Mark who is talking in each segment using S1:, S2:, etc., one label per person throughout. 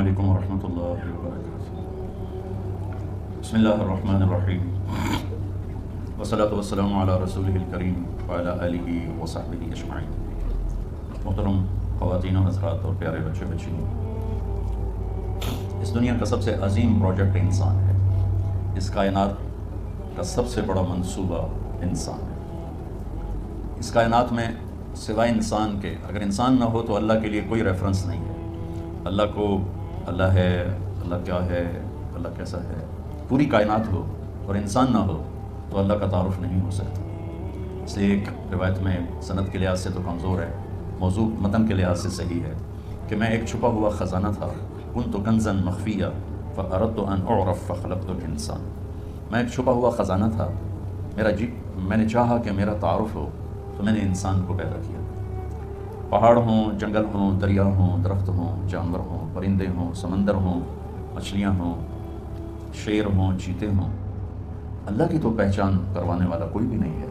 S1: علیکم ورحمۃ اللہ وبرکاتہ۔ بسم اللہ الرحمن الرحیم، والصلاۃ والسلام علی رسولہ الکریم وعلی آلہ وصحبہ اجمعین۔ محترم خواتین و حضرات اور پیارے بچے بچیوں، اس دنیا کا سب سے عظیم پروجیکٹ انسان ہے۔ اس کائنات کا سب سے بڑا منصوبہ انسان ہے۔ اس کائنات میں سوائے انسان کے، اگر انسان نہ ہو تو اللہ کے لیے کوئی ریفرنس نہیں ہے۔ اللہ کو اللہ ہے، اللہ کیا ہے، اللہ کیسا ہے، پوری کائنات ہو اور انسان نہ ہو تو اللہ کا تعارف نہیں ہو سکتا۔ اس لیے ایک روایت میں سند کے لحاظ سے تو کمزور ہے، موضوع متن کے لحاظ سے صحیح ہے کہ میں ایک چھپا ہوا خزانہ تھا، کنت کنزا مخفیا فاردت ان اعرف فخلقت الانسان۔ میں ایک چھپا ہوا خزانہ تھا، میں نے چاہا کہ میرا تعارف ہو تو میں نے انسان کو پیدا کیا۔ پہاڑ ہوں، جنگل ہوں، دریا ہوں، درخت ہوں، جانور ہوں، پرندے ہوں، سمندر ہوں، مچھلیاں ہوں، شیر ہوں، چیتے ہوں، اللہ کی تو پہچان کروانے والا کوئی بھی نہیں ہے،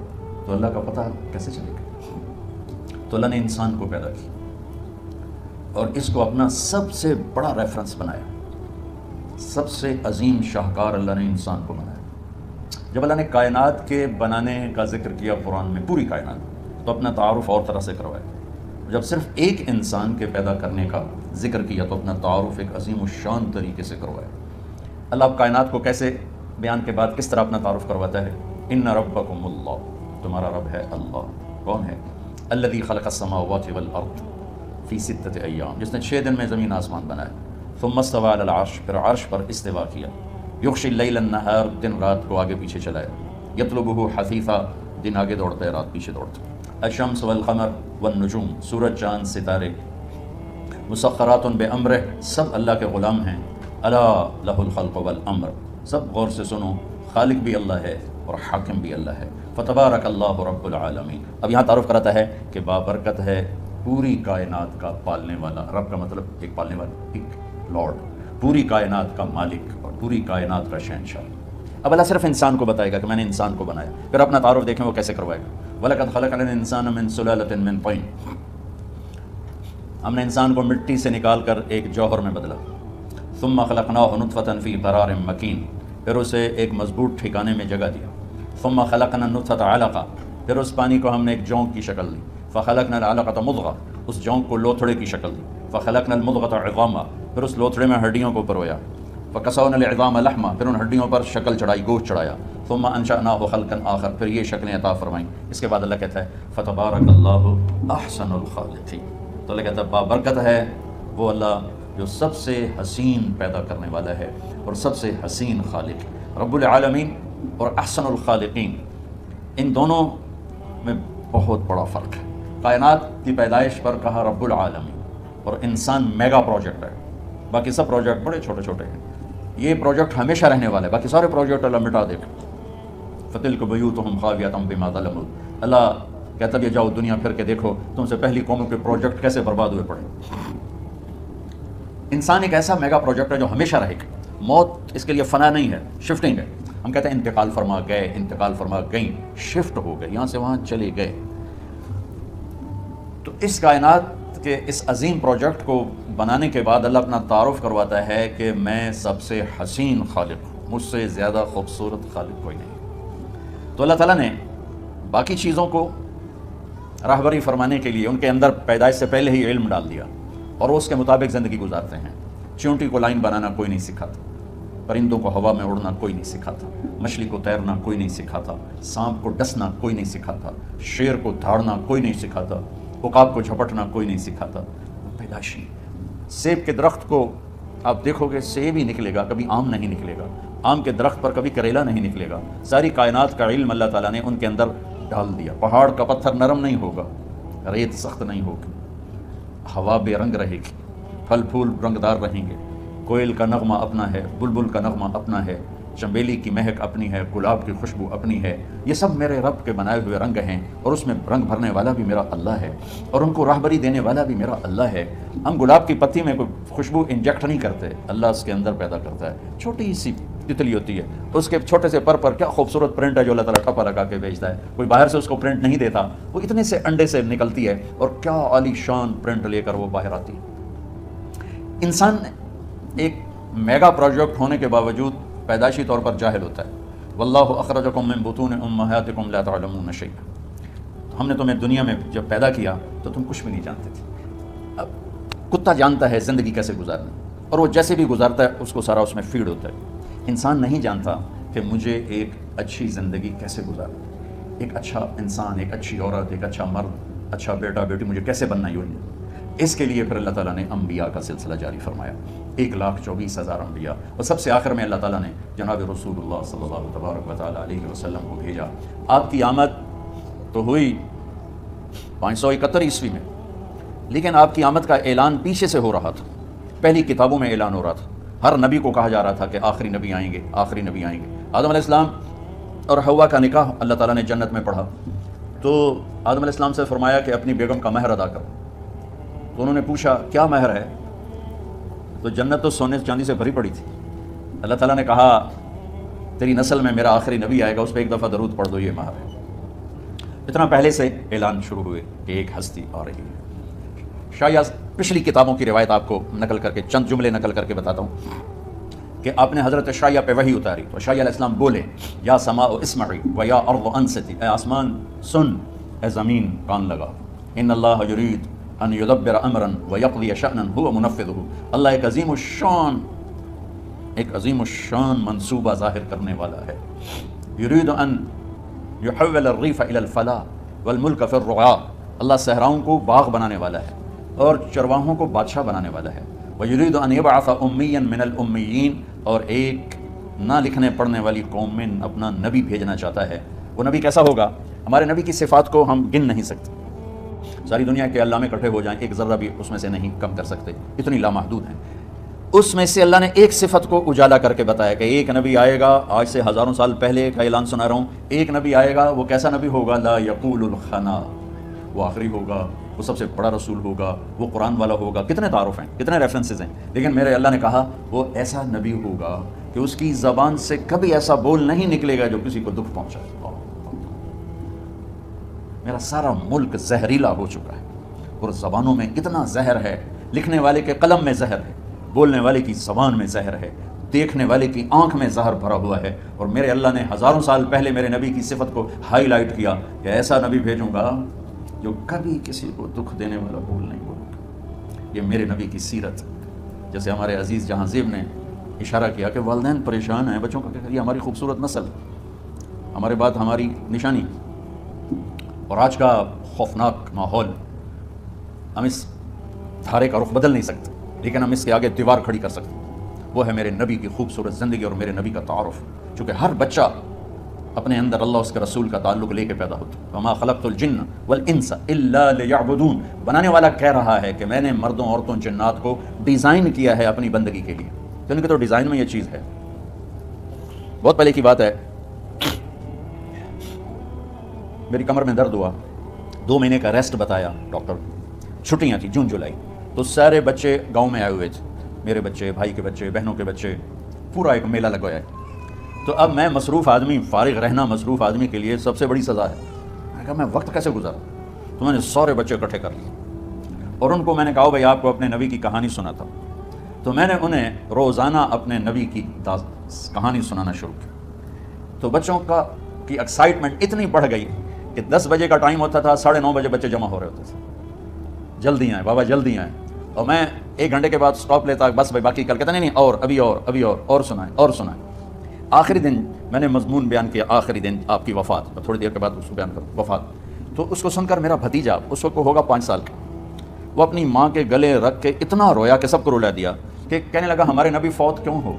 S1: تو اللہ کا پتہ کیسے چلے گا؟ تو اللہ نے انسان کو پیدا کیا اور اس کو اپنا سب سے بڑا ریفرنس بنایا۔ سب سے عظیم شاہکار اللہ نے انسان کو بنایا۔ جب اللہ نے کائنات کے بنانے کا ذکر کیا قرآن میں، پوری کائنات، تو اپنا تعارف اور طرح سے کروایا۔ جب صرف ایک انسان کے پیدا کرنے کا ذکر کیا تو اپنا تعارف ایک عظیم الشان طریقے سے کروایا۔ اللہ اب کائنات کو کیسے بیان کے بعد کس طرح اپنا تعارف کرواتا ہے؟ ان ربکم اللہ، تمہارا رب ہے اللہ۔ کون ہے؟ الذی خلق السماوات والارض فی ستۃ ایام، جس نے 6 دن میں زمین آسمان بنایا۔ ثم استوى علی العرش، پھر عرش پر استوا کیا۔ یغشی اللیل النہار، دن رات کو آگے پیچھے چلایا۔ یطلبہ حثیثا، دن آگے دوڑتا ہے، رات پیچھے دوڑتا ہے۔ الشمس والقمر والنجوم، سورج چاند ستارے، مسخرات بامرہ، سب اللہ کے غلام ہیں۔ الا لہ الخلق والامر، سب غور سے سنو، خالق بھی اللہ ہے اور حاکم بھی اللہ ہے۔ فتبارک اللہ رب العالمین، اب یہاں تعارف کراتا ہے کہ بابرکت ہے پوری کائنات کا پالنے والا۔ رب کا مطلب ایک پالنے والا، ایک لارڈ، پوری کائنات کا مالک اور پوری کائنات کا شہنشاہ۔ اب اللہ صرف انسان کو بتائے گا کہ میں نے انسان کو بنایا، پھر اپنا تعارف دیکھیں وہ کیسے کروائے گا۔ وَلَقَدْ خَلَقْنَا الْإِنسَانَ مِنْ سُلَالَةٍ مِنْ طِينٍ، ہم نے انسان کو مٹی سے نکال کر ایک جوہر میں بدلا۔ ثُمَّ خَلَقْنَاهُ نُطْفَةً فِي قَرَارٍ مَكِينٍ، پھر اسے ایک مضبوط ٹھکانے میں جگہ دیا۔ ثُمَّ خَلَقْنَا النُّطْفَةَ عَلَقَةً، پھر اس پانی کو ہم نے ایک جونک کی شکل دی۔ فَخَلَقْنَا الْعَلَقَةَ مُضْغَةً، اس جونک کو لوتھڑے کی شکل دی۔ فَخَلَقْنَا الْمُضْغَةَ عِظَامًا، پھر اس لوتھڑے میں ہڈیوں کو پرویا۔ فَكَسَوْنَا الْعِظَامَ لَحْمًا، پھر ان ہڈیوں پر شکل چڑھائی، گوشت چڑھایا۔ ثم انشأناه خلقا آخر، پھر یہ شکلیں عطا فرمائیں۔ اس کے بعد اللہ کہتا ہے فتبارک اللہ احسن الخالقین، تو اللہ کہتا ہے بابرکت ہے وہ اللہ جو سب سے حسین پیدا کرنے والا ہے اور سب سے حسین خالق۔ رب العالمین اور احسن الخالقین، ان دونوں میں بہت بڑا فرق ہے۔ کائنات کی پیدائش پر کہا رب العالمین، اور انسان میگا پروجیکٹ ہے، باقی سب پروجیکٹ بڑے چھوٹے چھوٹے ہیں۔ یہ پروجیکٹ ہمیشہ رہنے والا ہے، باقی سارے پروجیکٹ اللہ مٹا دے گا۔ فَتِلْكَ بُيُوتُهُمْ خَاوِيَةً بِمَا ظَلَمُوا، اللہ کہتا ہے جاؤ دنیا پھر کے دیکھو تم سے پہلی قوموں کے پروجیکٹ کیسے برباد ہوئے پڑے۔ انسان ایک ایسا میگا پروجیکٹ ہے جو ہمیشہ رہے گا۔ موت اس کے لیے فنا نہیں ہے، شفٹنگ ہے۔ ہم کہتے ہیں انتقال فرما گئے، انتقال فرما گئیں، شفٹ ہو گئے، یہاں سے وہاں چلے گئے۔ تو اس کائنات کے اس عظیم پروجیکٹ کو بنانے کے بعد اللہ اپنا تعارف کرواتا ہے کہ میں سب سے حسین خالق ہوں، مجھ سے زیادہ خوبصورت خالق کوئی نہیں۔ تو اللہ تعالیٰ نے باقی چیزوں کو راہبری فرمانے کے لیے ان کے اندر پیدائش سے پہلے ہی علم ڈال دیا اور وہ اس کے مطابق زندگی گزارتے ہیں۔ چونٹی کو لائن بنانا کوئی نہیں سکھاتا، پرندوں کو ہوا میں اڑنا کوئی نہیں سکھاتا، مچھلی کو تیرنا کوئی نہیں سکھاتا، سانپ کو ڈسنا کوئی نہیں سکھاتا، شیر کو دھاڑنا کوئی نہیں سکھاتا، عقاب کو جھپٹنا کوئی نہیں سکھاتا۔ پیدائشی سیب کے درخت کو آپ دیکھو گے سیب ہی نکلے گا، کبھی آم نہیں نکلے گا۔ آم کے درخت پر کبھی کریلا نہیں نکلے گا۔ ساری کائنات کا علم اللہ تعالیٰ نے ان کے اندر ڈال دیا۔ پہاڑ کا پتھر نرم نہیں ہوگا، ریت سخت نہیں ہوگی، ہوا بے رنگ رہے گی، پھل پھول رنگدار رہیں گے، کوئل کا نغمہ اپنا ہے، بلبل کا نغمہ اپنا ہے، چنبیلی کی مہک اپنی ہے، گلاب کی خوشبو اپنی ہے۔ یہ سب میرے رب کے بنائے ہوئے رنگ ہیں اور اس میں رنگ بھرنے والا بھی میرا اللہ ہے اور ان کو راہبری دینے والا بھی میرا اللہ ہے۔ ہم گلاب کی پتی میں کوئی خوشبو انجیکٹ نہیں کرتے، اللہ اس کے اندر پیدا کرتا ہے۔ چھوٹی سی تتلی ہوتی ہے، اس کے چھوٹے سے پر کیا خوبصورت پرنٹ ہے جو اللہ تعالیٰ ٹھپا لگا کے بھیجتا ہے۔ کوئی باہر سے اس کو پرنٹ نہیں دیتا، وہ اتنے سے انڈے سے نکلتی ہے اور کیا عالی شان پرنٹ لے کر وہ باہر آتی ہے۔ انسان ایک میگا پروجیکٹ ہونے کے باوجود پیدائشی طور پر جاہل ہوتا ہے. واللہ اخرجکم من بطون امہاتکم لا تعلمون شیئا. ہم نے تمہیں دنیا میں جب پیدا کیا تو تم کچھ بھی نہیں جانتے تھے. اب کتا جانتا ہے زندگی کیسے گزارنا، اور وہ جیسے بھی گزارتا ہے اس کو سارا اس میں فیڈ ہوتا ہے. انسان نہیں جانتا کہ مجھے ایک اچھی زندگی کیسے گزارنا، ایک اچھا انسان، ایک اچھی عورت، ایک اچھا مرد، اچھا بیٹا بیٹی مجھے کیسے بننا ہے. اس کے لیے پھر اللہ تعالیٰ نے انبیاء کا سلسلہ جاری فرمایا، 1,24,000 انبیاء، اور سب سے آخر میں اللہ تعالیٰ نے جناب رسول اللہ صلی اللہ تبارک و تعالیٰ علیہ وسلم کو بھیجا. آپ کی آمد تو ہوئی 571 عیسوی میں، لیکن آپ کی آمد کا اعلان پیچھے سے ہو رہا تھا. پہلی کتابوں میں اعلان ہو رہا تھا، ہر نبی کو کہا جا رہا تھا کہ آخری نبی آئیں گے، آخری نبی آئیں گے. آدم علیہ السلام اور حوا کا نکاح اللہ تعالیٰ نے جنت میں پڑھا، تو آدم علیہ السلام سے فرمایا کہ اپنی بیگم کا مہر ادا کرو. تو انہوں نے پوچھا کیا مہر ہے؟ تو جنت تو سونے چاندی سے بھری پڑی تھی. اللہ تعالیٰ نے کہا تیری نسل میں میرا آخری نبی آئے گا، اس پہ ایک دفعہ درود پڑھ دو، یہ مہر ہے. اتنا پہلے سے اعلان شروع ہوئے کہ ایک ہستی آ رہی ہے. شاید پچھلی کتابوں کی روایت آپ کو نقل کر کے چند جملے نقل کر کے بتاتا ہوں کہ آپ نے حضرت شایہ پہ وحی اتاری تو شایہ علیہ السلام بولے یا سماء اسمعی و یا ارض انصتی، اے آسمان سن، اے زمین کان لگا. ان اللہ یرید ان یدبر امرا و یقضی شأنا هو منفذہ. اللہ ایک عظیم الشان منصوبہ ظاہر کرنے والا ہے. یرید ان یحول الریف الی الفلاح والملک فی الرعاء. اللہ صحراؤں کو باغ بنانے والا ہے اور چرواہوں کو بادشاہ بنانے والا ہے. وَيُرِيدُ أَنْ يَبْعَثَ أُمِّيًّا مِنَ الْأُمِّيِّينَ، اور ایک نہ لکھنے پڑھنے والی قوم میں اپنا نبی بھیجنا چاہتا ہے. وہ نبی کیسا ہوگا؟ ہمارے نبی کی صفات کو ہم گن نہیں سکتے. ساری دنیا کے علامے اکٹھے ہو جائیں، ایک ذرہ بھی اس میں سے نہیں کم کر سکتے، اتنی لامحدود ہیں. اس میں سے اللہ نے ایک صفت کو اجالا کر کے بتایا کہ ایک نبی آئے گا. آج سے ہزاروں سال پہلے کا اعلان سنا رہا ہوں. ایک نبی آئے گا، وہ کیسا نبی ہوگا؟ لا یقول الخنا، وہ آخری ہوگا، وہ سب سے بڑا رسول ہوگا، وہ قرآن والا ہوگا. کتنے تعارف ہیں، کتنے ریفرنسز ہیں، لیکن میرے اللہ نے کہا وہ ایسا نبی ہوگا کہ اس کی زبان سے کبھی ایسا بول نہیں نکلے گا جو کسی کو دکھ پہنچائے. میرا سارا ملک زہریلا ہو چکا ہے اور زبانوں میں اتنا زہر ہے، لکھنے والے کے قلم میں زہر ہے، بولنے والے کی زبان میں زہر ہے، دیکھنے والے کی آنکھ میں زہر بھرا ہوا ہے. اور میرے اللہ نے ہزاروں سال پہلے میرے نبی کی صفت کو ہائی لائٹ کیا کہ ایسا نبی بھیجوں گا جو کبھی کسی کو دکھ دینے والا بول نہیں بولے گا. یہ میرے نبی کی سیرت. جیسے ہمارے عزیز جہاں زیب نے اشارہ کیا کہ والدین پریشان ہیں بچوں کا، کہ یہ ہماری خوبصورت نسل، ہمارے بعد ہماری نشانی. اور آج کا خوفناک ماحول، ہم اس دھارے کا رخ بدل نہیں سکتے، لیکن ہم اس کے آگے دیوار کھڑی کر سکتے. وہ ہے میرے نبی کی خوبصورت زندگی اور میرے نبی کا تعارف. چونکہ ہر بچہ اپنے اندر اللہ اس کے رسول کا تعلق لے کے پیدا ہوتا ہے. وما خلقت الجن والانس الا لیعبدون. بنانے والا کہہ رہا ہے کہ میں نے مردوں عورتوں جنات کو ڈیزائن کیا ہے اپنی بندگی کے لیے. ان کے تو ڈیزائن میں یہ چیز ہے. بہت پہلے کی بات ہے، میری کمر میں درد ہوا، 2 مہینے کا ریسٹ بتایا ڈاکٹر. چھٹیاں تھیں جون جولائی، تو سارے بچے گاؤں میں آئے ہوئے تھے، میرے بچے، بھائی کے بچے، بہنوں کے بچے، پورا ایک میلہ لگوایا ہے. تو اب میں مصروف آدمی، فارغ رہنا مصروف آدمی کے لیے سب سے بڑی سزا ہے. میں نے کہا میں وقت کیسے گزاروں؟ تو میں نے سارے بچے اکٹھے کر لیے اور ان کو میں نے کہا بھائی آپ کو اپنے نبی کی کہانی سناتا ہوں. تو میں نے انہیں روزانہ اپنے نبی کی کہانی سنانا شروع کی. تو بچوں کی ایکسائٹمنٹ اتنی بڑھ گئی کہ 10 بجے کا ٹائم ہوتا تھا، 9:30 بجے بچے جمع ہو رہے ہوتے تھے. جلدی آئیں بابا جلدی آئیں. اور میں 1 گھنٹے کے بعد سٹاپ لیتا، بس بھائی باقی کل کہتے نہیں اور ابھی اور سنائیں. آخری دن میں نے مضمون بیان کیا، آخری دن آپ کی وفات، تھوڑی دیر کے بعد اس کو بیان کروں وفات. تو اس کو سن کر میرا بھتیجا، اس وقت کو ہوگا 5 سال کا، وہ اپنی ماں کے گلے رکھ کے اتنا رویا کہ سب کو رلا دیا، کہ کہنے لگا ہمارے نبی فوت کیوں ہو.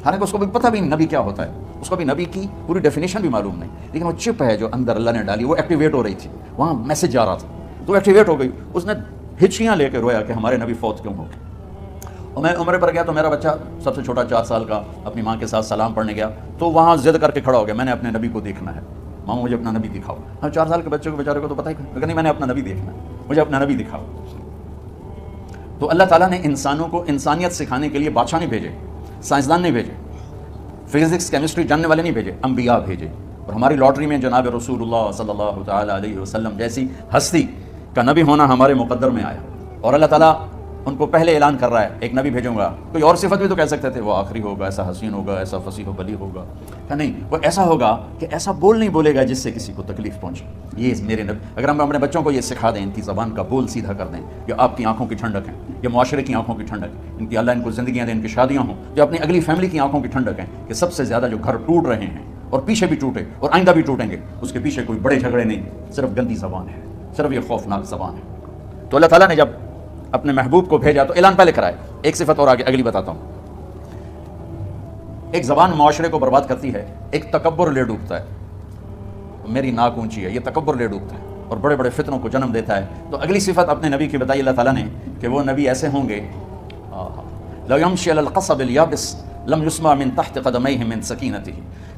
S1: حالانکہ اس کو بھی پتہ بھی نبی کیا ہوتا ہے، اس کو بھی نبی کی پوری ڈیفینیشن بھی معلوم نہیں، لیکن وہ چپ ہے جو اندر اللہ نے ڈالی، وہ ایکٹیویٹ ہو رہی تھی. وہاں میسج جا رہا تھا تو ایکٹیویٹ ہو گئی. اس نے ہچکیاں لے کے رویا کہ ہمارے نبی فوت کیوں ہو. اور میں عمرے پر گیا تو میرا بچہ سب سے چھوٹا 4 سال کا اپنی ماں کے ساتھ سلام پڑھنے گیا، تو وہاں ضد کر کے کھڑا ہو گیا، میں نے اپنے نبی کو دیکھنا ہے، ماں مجھے اپنا نبی دکھاؤ. ہاں 4 سال کے بچے کو بیچارے کو تو پتہ ہی لیکن نہیں، میں نے اپنا نبی دیکھنا ہے، مجھے اپنا نبی دکھاؤ. تو اللہ تعالیٰ نے انسانوں کو انسانیت سکھانے کے لیے بادشاہ نہیں بھیجے، سائنسدان نہیں بھیجے، فزکس کیمسٹری جاننے والے نہیں بھیجے، انبیاء بھیجے. اور ہماری لاٹری میں جناب رسول اللہ صلی اللہ تعالیٰ علیہ وسلم جیسی ہستی کا نبی ہونا ہمارے مقدر میں آیا. اور اللہ تعالیٰ ان کو پہلے اعلان کر رہا ہے ایک نبی بھیجوں گا. کوئی اور صفت بھی تو کہہ سکتے تھے، وہ آخری ہوگا، ایسا حسین ہوگا، ایسا فصیح و بلیغ ہوگا. کہ نہیں، وہ ایسا ہوگا کہ ایسا بول نہیں بولے گا جس سے کسی کو تکلیف پہنچے. یہ میرے نبی. اگر ہم اپنے بچوں کو یہ سکھا دیں، ان کی زبان کا بول سیدھا کر دیں، یہ آپ کی آنکھوں کی ٹھنڈک ہیں، یہ معاشرے کی آنکھوں کی ٹھنڈک ہے، ان کی اللہ ان کو زندگیاں دیں، ان کی شادیاں ہوں، جو اپنی اگلی فیملی کی آنکھوں کی ٹھنڈک ہیں. کہ سب سے زیادہ جو گھر ٹوٹ رہے ہیں اور پیچھے بھی ٹوٹے اور آئندہ بھی ٹوٹیں گے، اس کے پیچھے کوئی بڑے جھگڑے نہیں، صرف گندی زبان ہے، صرف یہ خوفناک زبان ہے. تو اللہ تعالیٰ نے جب اپنے محبوب کو بھیجا تو اعلان پہلے کرائے. ایک صفت اور آگے اگلی بتاتا ہوں. ایک زبان معاشرے کو برباد کرتی ہے، ایک تکبر لے ڈوبتا ہے. میری ناک اونچی ہے، یہ تکبر لے ڈوبتا ہے اور بڑے بڑے فتنوں کو جنم دیتا ہے. تو اگلی صفت اپنے نبی کی بتائی اللہ تعالیٰ نے کہ وہ نبی ایسے ہوں گے لو یمشی علی القصب الیابس لم یسمع من تحت قدمیہ من سکینتہ،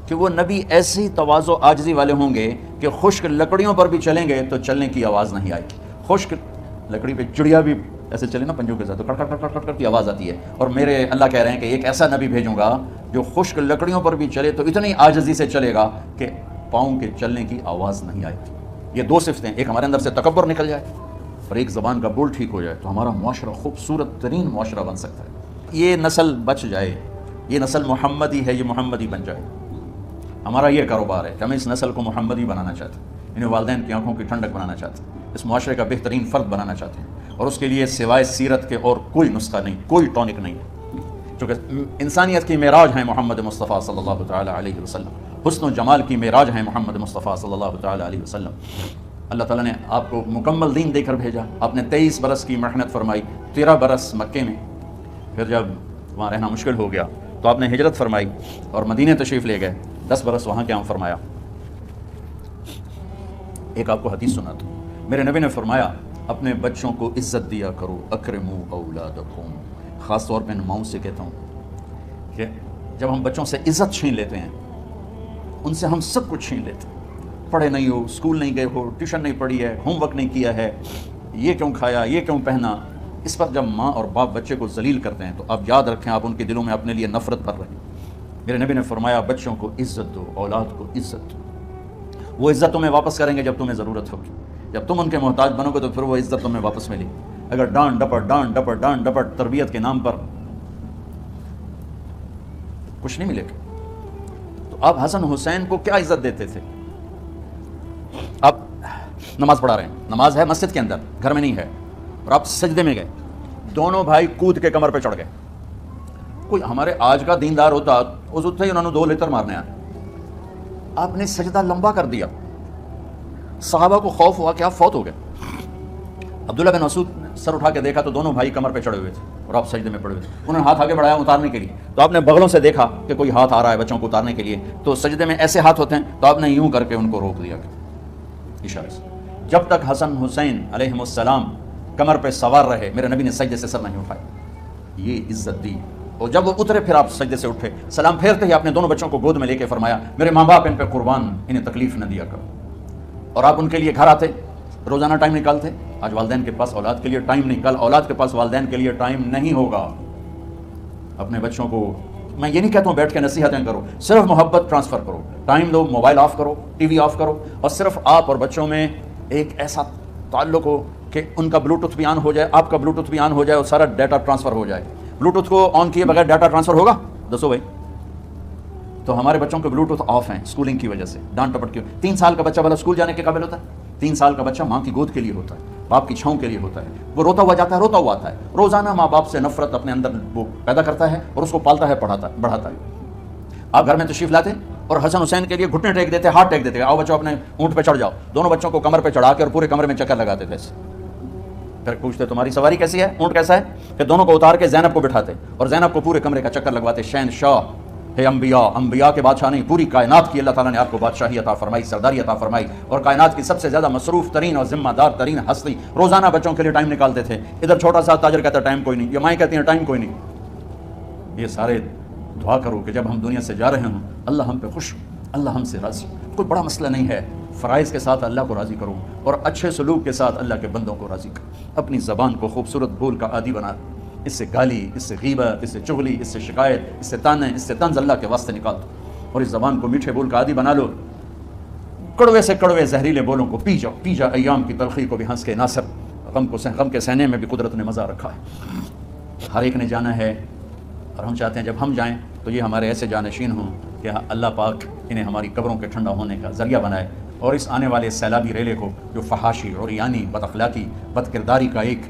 S1: کہ وہ نبی ایسی تواضع عاجزی والے ہوں گے کہ خشک لکڑیوں پر بھی چلیں گے تو چلنے کی آواز نہیں آئے گی. خشک لکڑی پہ چڑیا بھی ایسے چلے نا پنجوں کے ساتھ تو کڑ کڑ کڑ کڑ کی آواز آتی ہے. اور میرے اللہ کہہ رہے ہیں کہ ایک ایسا نبی بھیجوں گا جو خشک لکڑیوں پر بھی چلے تو اتنی عاجزی سے چلے گا کہ پاؤں کے چلنے کی آواز نہیں آئے گی. یہ دو صفتیں، ایک ہمارے اندر سے تکبر نکل جائے اور ایک زبان کا بول ٹھیک ہو جائے تو ہمارا معاشرہ خوبصورت ترین معاشرہ بن سکتا ہے. یہ نسل بچ جائے، یہ نسل محمدی ہے، یہ محمدی بن جائے. ہمارا یہ کاروبار ہے کہ ہم اس نسل کو محمدی بنانا چاہتے ہیں، انہیں والدین کی آنکھوں کی ٹھنڈک بنانا چاہتے ہیں، اس معاشرے کا بہترین فرد بنانا چاہتے ہیں. اور اس کے لیے سوائے سیرت کے اور کوئی نسخہ نہیں، کوئی ٹونک نہیں. چونکہ انسانیت کی معراج ہیں محمد مصطفیٰ صلی اللہ تعالیٰ علیہ وسلم، حسن و جمال کی معراج ہیں محمد مصطفیٰ صلی اللہ تعالیٰ علیہ وسلم. اللہ تعالیٰ نے آپ کو مکمل دین دے کر بھیجا. آپ نے 23 برس کی محنت فرمائی، 13 برس مکے میں، پھر جب وہاں رہنا مشکل ہو گیا تو آپ نے ہجرت فرمائی اور مدینے تشریف لے گئے. 10 برس وہاں قیام فرمایا. ایک آپ کو حدیث سناتا ہوں. میرے نبی نے فرمایا اپنے بچوں کو عزت دیا کرو، اکرموا اولادکم. خاص طور پہ ماؤں سے کہتا ہوں کہ جب ہم بچوں سے عزت چھین لیتے ہیں، ان سے ہم سب کچھ چھین لیتے ہیں. پڑھے نہیں ہو، اسکول نہیں گئے ہو، ٹیوشن نہیں پڑھی ہے، ہوم ورک نہیں کیا ہے، یہ کیوں کھایا، یہ کیوں پہنا. اس پر جب ماں اور باپ بچے کو ذلیل کرتے ہیں تو آپ یاد رکھیں آپ ان کے دلوں میں اپنے لیے نفرت بھر رہے ہیں. میرے نبی نے فرمایا بچوں کو عزت دو، اولاد کو عزت دو. وہ عزت تمہیں واپس کریں گے جب تمہیں ضرورت ہوگی. جب تم ان کے محتاج بنو گے تو پھر وہ عزت تمہیں واپس ملے. اگر ڈانٹ ڈپٹ تربیت کے نام پر کچھ نہیں ملے گا. تو آپ حسن حسین کو کیا عزت دیتے تھے؟ آپ نماز پڑھا رہے ہیں، نماز ہے مسجد کے اندر، گھر میں نہیں ہے، اور آپ سجدے میں گئے، دونوں بھائی کود کے کمر پہ چڑھ گئے. کوئی ہمارے آج کا دیندار ہوتا اس وقت ہی انہوں نے 2 لیٹر مارنے آئے. آپ نے سجدہ لمبا کر دیا. صحابہ کو خوف ہوا کہ آپ فوت ہو گئے. عبداللہ بن مسعود نے سر اٹھا کے دیکھا تو دونوں بھائی کمر پہ چڑھے ہوئے تھے اور آپ سجدے میں پڑے ہوئے تھے. انہوں نے ہاتھ آگے بڑھایا اتارنے کے لیے تو آپ نے بغلوں سے دیکھا کہ کوئی ہاتھ آ رہا ہے بچوں کو اتارنے کے لیے. تو سجدے میں ایسے ہاتھ ہوتے ہیں تو آپ نے یوں کر کے ان کو روک دیا اشارے سے. جب تک حسن حسین علیہم السلام کمر پہ سوار رہے میرے نبی نے سجدے سے سر نہیں اٹھایا. یہ عزت دی. اور جب وہ اترے پھر آپ سجدے سے اٹھے، سلام پھیرتے ہی آپ نے دونوں بچوں کو گود میں لے کے فرمایا میرے ماں باپ ان پہ قربان، انہیں تکلیف نہ دیا کرو. اور آپ ان کے لیے گھر آتے، روزانہ ٹائم نکالتے. آج والدین کے پاس اولاد کے لیے ٹائم نہیں، کل اولاد کے پاس والدین کے لیے ٹائم نہیں ہوگا. اپنے بچوں کو میں یہ نہیں کہتا ہوں بیٹھ کے نصیحتیں کرو، صرف محبت ٹرانسفر کرو، ٹائم دو، موبائل آف کرو، ٹی وی آف کرو، اور صرف آپ اور بچوں میں ایک ایسا تعلق ہو کہ ان کا بلوٹوتھ بھی آن ہو جائے، آپ کا بلوٹوتھ بھی آن ہو جائے اور سارا ڈیٹا ٹرانسفر ہو جائے. بلوٹوتھ کو آن کیے بغیر ڈیٹا ٹرانسفر ہوگا؟ دسو بھائی. تو ہمارے بچوں کے بلوٹوتھ آف ہیں اسکولنگ کی وجہ سے، ڈانٹ ٹپٹ کی. 3 سال کا بچہ بھلا اسکول جانے کے قابل ہوتا ہے؟ 3 سال کا بچہ ماں کی گود کے لیے ہوتا ہے، باپ کی چھاؤں کے لیے ہوتا ہے. وہ روتا ہوا جاتا ہے، روتا ہوا آتا ہے. روزانہ ماں باپ سے نفرت اپنے اندر وہ پیدا کرتا ہے اور اس کو پالتا ہے، بڑھاتا ہے. آپ گھر میں تشریف لاتے اور حسن حسین کے لیے گھٹنے ٹیک دیتے، ہاتھ ٹیک دیتے، آؤ بچوں اپنے اونٹ پہ چڑھ جاؤ. دونوں بچوں کو کمر پہ چڑھا کے اور پورے کمرے میں چکر لگاتے تھے. پھر پوچھتے تمہاری سواری کیسی ہے، اونٹ کیسا ہے؟ پھر دونوں کو اتار کے زینب کو بٹھاتے اور زینب کو پورے کمرے کا چکر لگواتے. شہنشاہ ہے انبیاء کے بادشاہ نہیں، پوری کائنات کی اللہ تعالیٰ نے آپ کو بادشاہی عطا فرمائی، سرداری عطا فرمائی، اور کائنات کی سب سے زیادہ مصروف ترین اور ذمہ دار ترین ہستی. روزانہ بچوں کے لیے ٹائم نکالتے تھے. ادھر چھوٹا سا تاجر کہتا ہے ٹائم کوئی نہیں، یہ مائیں کہتی ہیں ٹائم کوئی نہیں. یہ سارے دعا کرو کہ جب ہم دنیا سے جا رہے ہوں اللہ ہم پہ خوش، اللہ ہم سے راضی. کوئی بڑا مسئلہ نہیں ہے، فرائض کے ساتھ اللہ کو راضی کرو اور اچھے سلوک کے ساتھ اللہ کے بندوں کو راضی کرو. اپنی زبان کو خوبصورت بول کا عادی بنا. اس سے گالی، اس سے غیبت، اس سے چغلی، اس سے شکایت، اس سے تانے، اس سے طنز اللہ کے واسطے نکال دو اور اس زبان کو میٹھے بول کا عادی بنا لو. کڑوے سے کڑوے زہریلے بولوں کو پی جا ایام کی تلخی کو بھی ہنس کے ناصر غم کے سہنے میں بھی قدرت نے مزہ رکھا ہے. ہر ایک نے جانا ہے اور ہم چاہتے ہیں جب ہم جائیں تو یہ ہمارے ایسے جانشین ہوں کہ اللہ پاک انہیں ہماری قبروں کے ٹھنڈا ہونے کا ذریعہ بنائے، اور اس آنے والے سیلابی ریلے کو جو فحاشی، عریانی، بد اخلاقی، بد کرداری کا ایک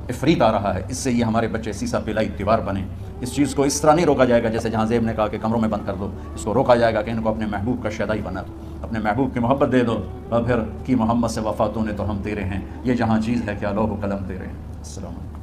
S1: افریت آ رہا ہے، اس سے یہ ہمارے بچے سیسا پلائی دیوار بنے. اس چیز کو اس طرح نہیں روکا جائے گا جیسے جہاں زیب نے کہا کہ کمروں میں بند کر دو. اس کو روکا جائے گا کہ ان کو اپنے محبوب کا شیدائی بنا دو، اپنے محبوب کی محبت دے دو، اور پھر کی محمد سے وفاتوں نے تو ہم تیرے ہیں، یہ جہاں چیز ہے کیا لوح و قلم تیرے ہیں. السلام علیکم.